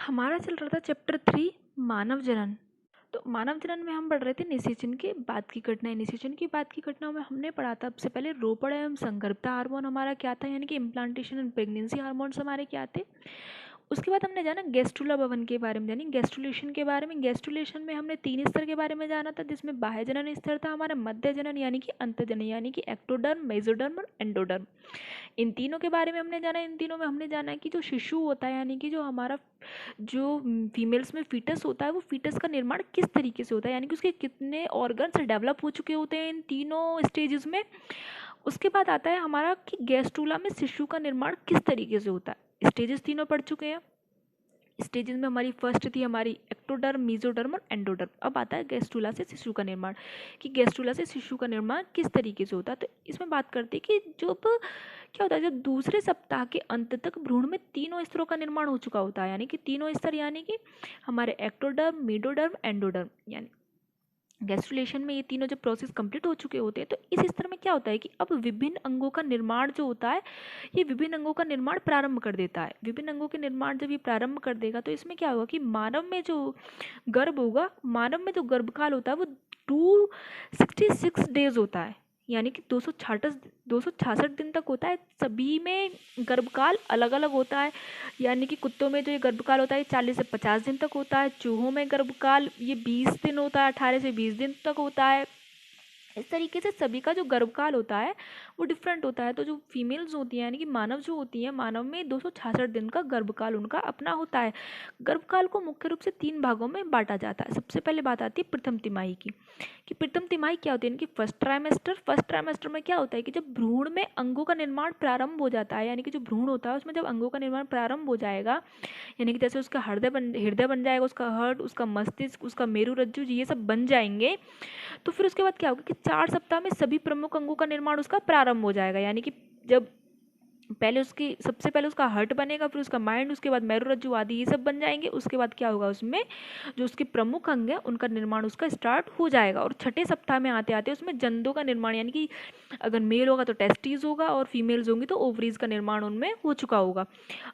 हमारा चल रहा था चैप्टर 3 मानव जनन। तो मानव जनन में हम पढ़ रहे थे निषेचन के बाद की घटनाएं। निषेचन की बाद की घटनाओं में हमने पढ़ा था सबसे पहले रोपण एवं संगर्भता हार्मोन हमारा क्या था, यानी कि इम्प्लांटेशन एंड प्रेगनेंसी हार्मोन्स हमारे क्या थे। उसके बाद हमने जाना गैस्ट्रुला भवन के बारे में, यानी गैस्ट्रुलेशन के बारे में। गैस्ट्रुलेशन में हमने 3 स्तर के बारे में जाना था, जिसमें बाह्य जनन स्तर था हमारा, मध्य जनन यानी कि अंतजनन यानी कि एक्टोडर्म, मेसोडर्म और एंडोडर्म। इन तीनों के बारे में हमने जाना। इन तीनों में हमने जाना कि जो शिशु होता है, यानी कि जो हमारा जो फीमेल्स में फीटस होता है, वो फीटस का निर्माण किस तरीके से होता है, यानी कि उसके कितने ऑर्गन्स डेवलप हो चुके होते हैं इन तीनों स्टेजेस में। उसके बाद आता है हमारा कि गैस्ट्रुला में शिशु का निर्माण किस तरीके से होता है। स्टेजेस तीनों पढ़ चुके हैं। स्टेजेस में हमारी फर्स्ट थी हमारी एक्टोडर्म, मेसोडर्म और एंडोडर्म। अब आता है गैस्ट्रुला से शिशु का निर्माण, कि गैस्ट्रुला से शिशु का निर्माण किस तरीके से होता है। तो इसमें बात करते हैं कि जब क्या होता है, जब दूसरे सप्ताह के अंत तक भ्रूण में तीनों स्तरों का निर्माण हो चुका होता है, यानी कि तीनों स्तर, यानी कि हमारे एक्टोडर्म, मेसोडर्म, एंडोडर्म, यानी गैस्ट्रुलेशन में ये तीनों जब प्रोसेस कंप्लीट हो चुके होते हैं, तो इस स्तर में क्या होता है कि अब विभिन्न अंगों का निर्माण जो होता है, ये विभिन्न अंगों का निर्माण प्रारंभ कर देता है। विभिन्न अंगों के निर्माण जब ये प्रारंभ कर देगा, तो इसमें क्या होगा कि मानव में जो गर्भ होगा, मानव में जो गर्भकाल होता है वो 266 डेज होता है, यानी कि 266 दिन तक होता है। सभी में गर्भकाल अलग अलग होता है, यानी कि कुत्तों में जो ये गर्भकाल होता है 40 से 50 दिन तक होता है। चूहों में गर्भकाल ये 20 दिन होता है, 18 से 20 दिन तक होता है। इस तरीके से सभी का जो गर्भकाल होता है वो डिफरेंट होता है। तो जो फीमेल्स होती हैं, यानी कि मानव जो होती है, मानव में 266 दिन का गर्भकाल उनका अपना होता है। गर्भकाल को मुख्य रूप से 3 भागों में बांटा जाता है। सबसे पहले बात आती है प्रथम तिमाही की, कि प्रथम तिमाही क्या होती है, यानी कि फर्स्ट ट्राइमेस्टर। फर्स्ट ट्राइमेस्टर में क्या होता है कि जब भ्रूण में अंगों का निर्माण प्रारंभ हो जाता है, यानी कि जो भ्रूण होता है उसमें जब अंगों का निर्माण प्रारंभ हो जाएगा, यानी कि जैसे उसका हृदय बन जाएगा, उसका हार्ट, उसका मस्तिष्क, उसका मेरुरज्जु, ये सब बन जाएंगे, तो फिर उसके बाद क्या होगा कि 4 सप्ताह में सभी प्रमुख अंगों का निर्माण उसका प्रारंभ हो जाएगा। यानी कि जब सबसे पहले उसका हार्ट बनेगा, फिर उसका माइंड, उसके बाद मेरुरज्जु आदि ये सब बन जाएंगे। उसके बाद क्या होगा, उसमें जो उसके प्रमुख अंग है उनका निर्माण उसका स्टार्ट हो जाएगा। और छठे सप्ताह में आते आते उसमें जंदों का निर्माण, यानी कि अगर मेल होगा तो टेस्टिस होगा, और फीमेल्स होंगी तो ओवरीज का निर्माण उनमें हो चुका होगा।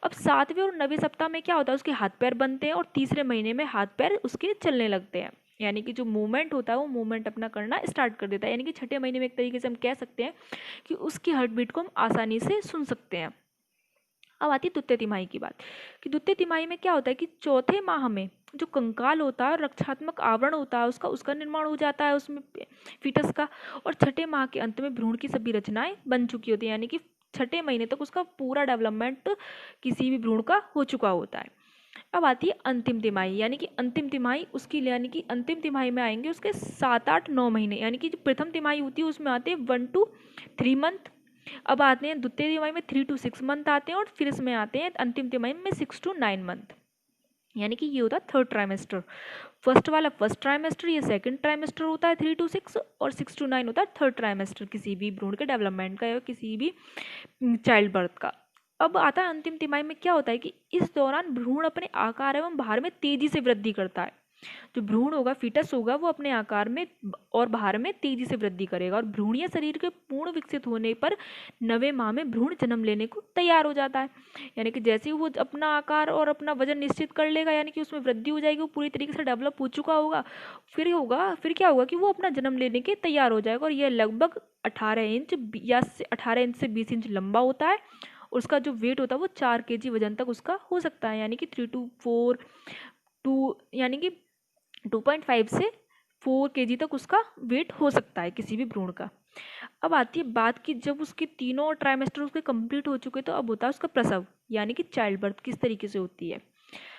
अब 7वें और 9वें सप्ताह में क्या होता है, उसके हाथ पैर बनते हैं, और तीसरे महीने में हाथ पैर उसके चलने लगते हैं, यानी कि जो मूवमेंट होता है वो मूवमेंट अपना करना स्टार्ट कर देता है। यानी कि छठे महीने में एक तरीके से हम कह सकते हैं कि उसकी हार्ट बीट को हम आसानी से सुन सकते हैं। अब आती है द्वितीय तिमाही की बात, कि द्वितीय तिमाही में क्या होता है कि चौथे माह में जो कंकाल होता है, रक्षात्मक आवरण होता है उसका निर्माण हो जाता है उसमें फीटस का। और छठे माह के अंत में भ्रूण की सभी रचनाएं बन चुकी होती है, यानी कि छठे महीने तक उसका पूरा डेवलपमेंट किसी भी भ्रूण का हो चुका होता है। अब आती है अंतिम तिमाही, यानी कि अंतिम तिमाही उसकी, यानी कि अंतिम तिमाही में आएंगे उसके 7, 8, 9 महीने, यानी कि जो प्रथम तिमाही होती है उसमें आते हैं 1 to 3 मंथ। अब आते हैं द्वितीय तिमाही में 3 to 6 मंथ आते हैं, और फिर इसमें आते हैं अंतिम तिमाही में 6 to 9 मंथ, यानी कि ये होता है थर्ड ट्राइमेस्टर। फर्स्ट वाला फर्स्ट ट्राइमेस्टर, ये सेकंड ट्राइमेस्टर होता है 3 to 6, और 6 to 9 होता है थर्ड ट्राइमेस्टर किसी भी भ्रूण के डेवलपमेंट का या किसी भी चाइल्ड बर्थ का। अब आता है अंतिम तिमाही में क्या होता है कि इस दौरान भ्रूण अपने आकार एवं भार में तेजी से वृद्धि करता है। जो भ्रूण होगा, फीटस होगा, वो अपने आकार में और भार में तेजी से वृद्धि करेगा, और भ्रूणीय शरीर के पूर्ण विकसित होने पर 9वें माह में भ्रूण जन्म लेने को तैयार हो जाता है। यानी कि जैसे ही वो अपना आकार और अपना वजन निश्चित कर लेगा, यानी कि उसमें वृद्धि हो जाएगी, वो पूरी तरीके से डेवलप हो चुका होगा, फिर क्या होगा कि वो अपना जन्म लेने के तैयार हो जाएगा। और यह लगभग 18 इंच या 18 इंच से 20 इंच लंबा होता है। उसका जो वेट होता है वो 4 kg वजन तक उसका हो सकता है, यानी कि 3 to 4 टू, यानी कि 2.5 से 4 kg तक उसका वेट हो सकता है किसी भी भ्रूण का। अब आती है बात कि जब उसके तीनों ट्राइमेस्टर उसके कंप्लीट हो चुके, तो अब होता है उसका प्रसव, यानी कि चाइल्ड बर्थ किस तरीके से होती है।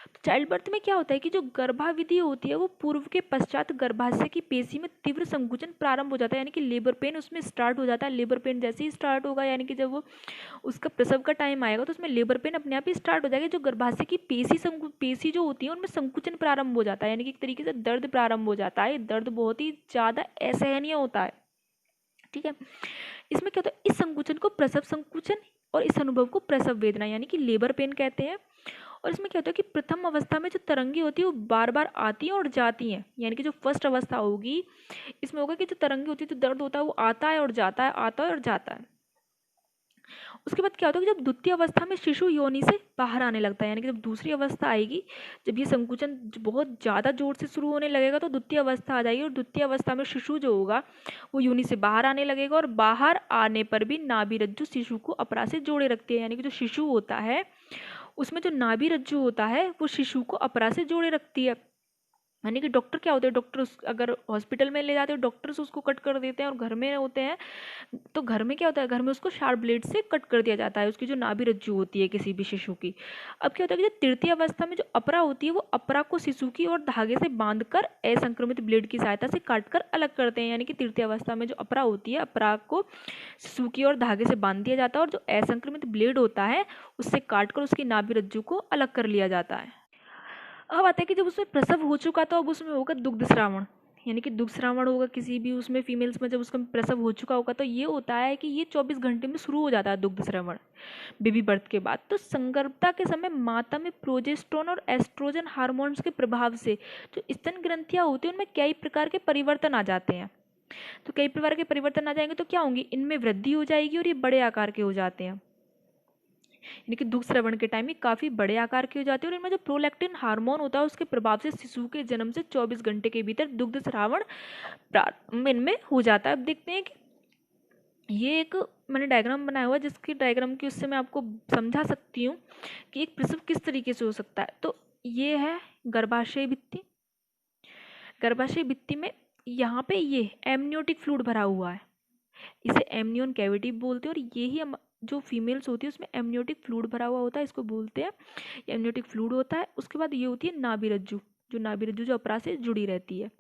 तो चाइल्ड बर्थ में क्या होता है कि जो गर्भाविधि होती है वो पूर्व के पश्चात गर्भाशय की पेशी में तीव्र संकुचन प्रारंभ हो जाता है, यानी कि लेबर पेन उसमें स्टार्ट हो जाता है। लेबर पेन जैसे ही स्टार्ट होगा, यानी कि जब वो उसका प्रसव का टाइम आएगा, तो उसमें लेबर पेन अपने आप ही स्टार्ट हो जाएगी। जो गर्भाशय की पेशी जो होती है उनमें संकुचन प्रारंभ हो जाता है, यानी कि एक तरीके से दर्द प्रारंभ हो जाता है। दर्द बहुत ही ज़्यादा असहनीय होता है, ठीक है। इसमें क्या होता है, इस संकुचन को प्रसव संकुचन और इस अनुभव को प्रसव वेदना यानी कि लेबर पेन कहते हैं। और इसमें क्या होता है कि प्रथम अवस्था में जो तरंगे होती है वो बार बार आती हैं और जाती हैं, यानी कि जो फर्स्ट अवस्था होगी इसमें होगा कि जो तरंगे होती है, जो दर्द होता है वो आता है और जाता है, आता है और जाता है। उसके बाद क्या होता है कि जब द्वितीय अवस्था में शिशु योनि से बाहर आने लगता है, यानी कि जब दूसरी अवस्था आएगी, जब ये संकुचन बहुत ज़्यादा जोर से शुरू होने लगेगा तो द्वितीय अवस्था आ जाएगी, और द्वितीय अवस्था में शिशु जो होगा वो योनि से बाहर आने लगेगा, और बाहर आने पर भी नाभि रज्जु शिशु को अपरा से जोड़े रखती है। यानी कि जो शिशु होता है उसमें जो नाभि रज्जु होता है वो शिशु को अपरा से जोड़े रखती है। यानी कि डॉक्टर क्या होते हैं, डॉक्टर अगर हॉस्पिटल में ले जाते हैं डॉक्टर्स उसको कट कर देते हैं, और घर में होते हैं तो घर में क्या होता है, घर में उसको शार्प ब्लेड से कट कर दिया जाता है, उसकी जो नाभि रज्जु होती है किसी भी शिशु की। अब क्या होता है कि जो तृतीय अवस्था में जो अपरा होती है वो अपरा को शिशु की और धागे से बांधकर असंक्रमित ब्लेड की सहायता से काटकर अलग करते हैं। यानी कि तृतीय अवस्था में जो अपरा होती है, अपरा को शिशु की और धागे से बांध दिया जाता है, और जो असंक्रमित ब्लेड होता है उससे काटकर उसकी नाभि रज्जु को अलग कर लिया जाता है। अब आता है कि जब उसमें प्रसव हो चुका तो अब उसमें होगा दुग्ध श्रावण, यानी कि दुग्ध श्रावण होगा किसी भी उसमें फीमेल्स में, जब उसका प्रसव हो चुका होगा तो ये होता है कि ये 24 घंटे में शुरू हो जाता है दुग्ध श्रावण बेबी बर्थ के बाद। तो संगर्भता के समय माता में प्रोजेस्टेरोन और एस्ट्रोजन हार्मोन्स के प्रभाव से जो स्तन ग्रंथियां होती हैं उनमें कई प्रकार के परिवर्तन आ जाते हैं। तो कई प्रकार के परिवर्तन आ जाएंगे तो क्या होंगी, इनमें वृद्धि हो जाएगी और ये बड़े आकार के हो जाते हैं, यानी कि दुग्ध श्रवण के टाइम में काफ़ी बड़े आकार की हो जाती है, और इनमें जो प्रोलैक्टिन हार्मोन होता है उसके प्रभाव से शिशु के जन्म से 24 घंटे के भीतर दुग्ध श्रावण प्रारंभ इनमें हो जाता है। अब देखते हैं कि ये एक मैंने डायग्राम बनाया हुआ है जिसकी डायग्राम की उससे मैं आपको समझा सकती हूँ कि एक प्रसव किस तरीके से हो सकता है। तो ये है गर्भाशय भित्ति, गर्भाशय भित्ति में यहाँ पे ये एमनियोटिक फ्लूइड भरा हुआ है, इसे एमनियन कैविटी बोलते हैं, और ये ही जो फीमेल्स होती है उसमें एमनियोटिक फ्लूइड भरा हुआ होता है, इसको बोलते हैं एमनियोटिक फ्लूइड होता है। उसके बाद ये होती है नाभि रज्जु, जो नाभि रज्जु जो अपरा से जुड़ी रहती है।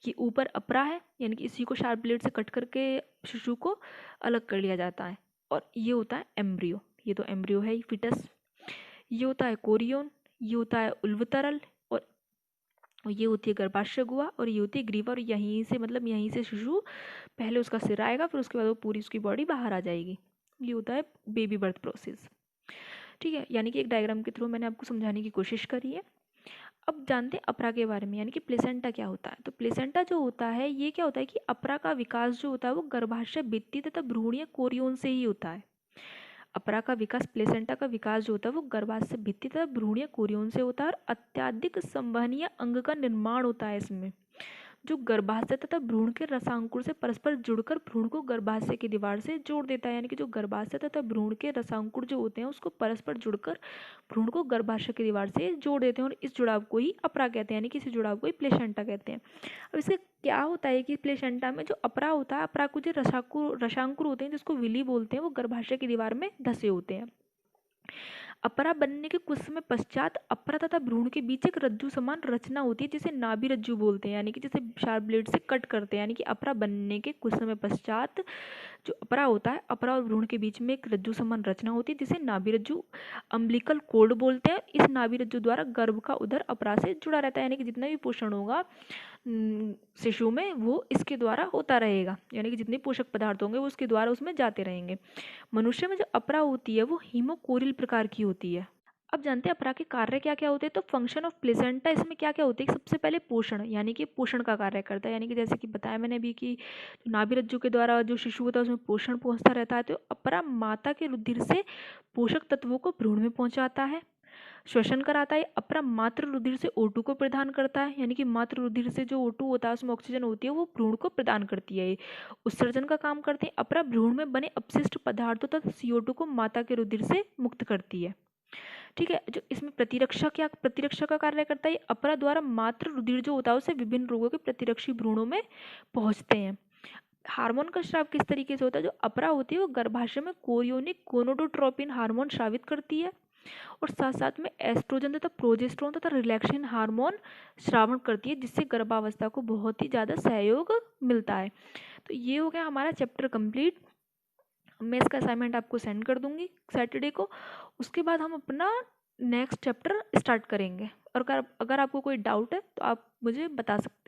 ये ऊपर अपरा है, यानी कि इसी को शार्प ब्लेड से कट करके शिशु को अलग कर लिया जाता है, और ये होता है एम्ब्रियो, ये तो एम्ब्रियो है ही फिटस। ये होता है कोरियोन, ये होता है उल्वतरल, और ये होती है गर्भाशय गुहा, और ये होती है ग्रीवा, और यहीं से मतलब यहीं से शिशु पहले उसका सिर आएगा फिर उसके बाद वो पूरी उसकी बॉडी बाहर आ जाएगी। ये होता है बेबी बर्थ प्रोसेस। ठीक है, यानी कि एक डायग्राम के थ्रू मैंने आपको समझाने की कोशिश करी है। अब जानते हैं अपरा के बारे में, यानी कि प्लेसेंटा क्या होता है। तो प्लेसेंटा जो होता है ये क्या होता है कि अपरा का विकास जो होता है वो गर्भाशय भित्ति तथा भ्रूणीय कोरियोन से ही होता है। अपरा का विकास, प्लेसेंटा का विकास जो होता है वो गर्भाशय भित्ति तथा भ्रूणीय कोरियोन से होता है, और अत्यधिक संवहनीय अंग का निर्माण होता है इसमें, जो गर्भाशय तथा भ्रूण के रसांकुर से परस्पर जुड़कर भ्रूण को गर्भाशय की दीवार से जोड़ देता है। यानी कि जो गर्भाशय तथा भ्रूण के रसांकुर जो होते हैं उसको परस्पर जुड़कर भ्रूण को गर्भाशय की दीवार से जोड़ देते हैं, और इस जुड़ाव को ही अपरा कहते हैं, यानी कि इस जुड़ाव को ही प्लेसेंटा कहते हैं। अब इससे क्या होता है कि प्लेसेंटा में जो अपरा होता है, अपरा को जो रसांकुर होते हैं जिसको विली बोलते हैं, वो गर्भाशय की दीवार में धसे होते हैं। अपरा बनने के कुछ समय पश्चात अपरा तथा भ्रूण के बीच एक रज्जु समान रचना होती है जिसे नाभि रज्जु बोलते हैं, यानी कि जिसे शार्प ब्लेड से कट करते हैं। यानी कि अपरा बनने के कुछ समय पश्चात जो अपरा होता है, अपरा और भ्रूण के बीच में एक रज्जु समान रचना होती है जिसे नाभि रज्जु अम्बिलिकल कोर्ड बोलते हैं। इस नाभि रज्जु द्वारा गर्भ का उदर अपरा से जुड़ा रहता है, यानी कि जितना भी पोषण होगा शिशु में वो इसके द्वारा होता रहेगा, यानी कि जितने पोषक पदार्थ होंगे वो उसके द्वारा उसमें जाते रहेंगे। मनुष्य में जो अपरा होती है वो हीमोकोरिल प्रकार की होती है। अब जानते हैं अपरा के कार्य क्या क्या होते हैं। तो फंक्शन ऑफ प्लेसेंटा इसमें क्या क्या होते हैं, सबसे पहले पोषण, यानी कि पोषण का कार्य करता है, यानी कि जैसे कि बताया मैंने अभी कि नाभि रज्जु के द्वारा जो शिशु होता है उसमें पोषण पहुंचता रहता है। तो अपरा माता के रुधिर से पोषक तत्वों को भ्रूण में पहुंचाता है, श्वसन कराता है। अपरा मातृ रुधिर से O2 को प्रदान करता है, यानी कि मातृ रुधिर से जो O2 होता है उसमें ऑक्सीजन होती है वो भ्रूण को प्रदान करती है। ये उत्सर्जन का काम करते हैं। अपरा भ्रूण में बने अपशिष्ट पदार्थों तथा CO2 को माता के रुधिर से मुक्त करती है। ठीक है, जो इसमें प्रतिरक्षा का कार्य करता है। अपरा द्वारा मातृ रुधिर जो होता है उसे विभिन्न रोगों के प्रतिरक्षी भ्रूणों में पहुंचते हैं। हार्मोन का स्राव किस तरीके से होता है, जो अपरा होती है वो गर्भाशय में कोरियोनिक गोनोडोट्रोपिन हार्मोन स्रावित करती है, और साथ साथ में एस्ट्रोजन तथा प्रोजेस्टेरोन तथा रिलैक्सेशन हार्मोन श्रावण करती है, जिससे गर्भावस्था को बहुत ही ज़्यादा सहयोग मिलता है। तो ये हो गया हमारा चैप्टर कंप्लीट। मैं इसका असाइनमेंट आपको सेंड कर दूंगी सैटरडे को। उसके बाद हम अपना नेक्स्ट चैप्टर स्टार्ट करेंगे, और अगर आपको कोई डाउट है तो आप मुझे बता सकते हैं।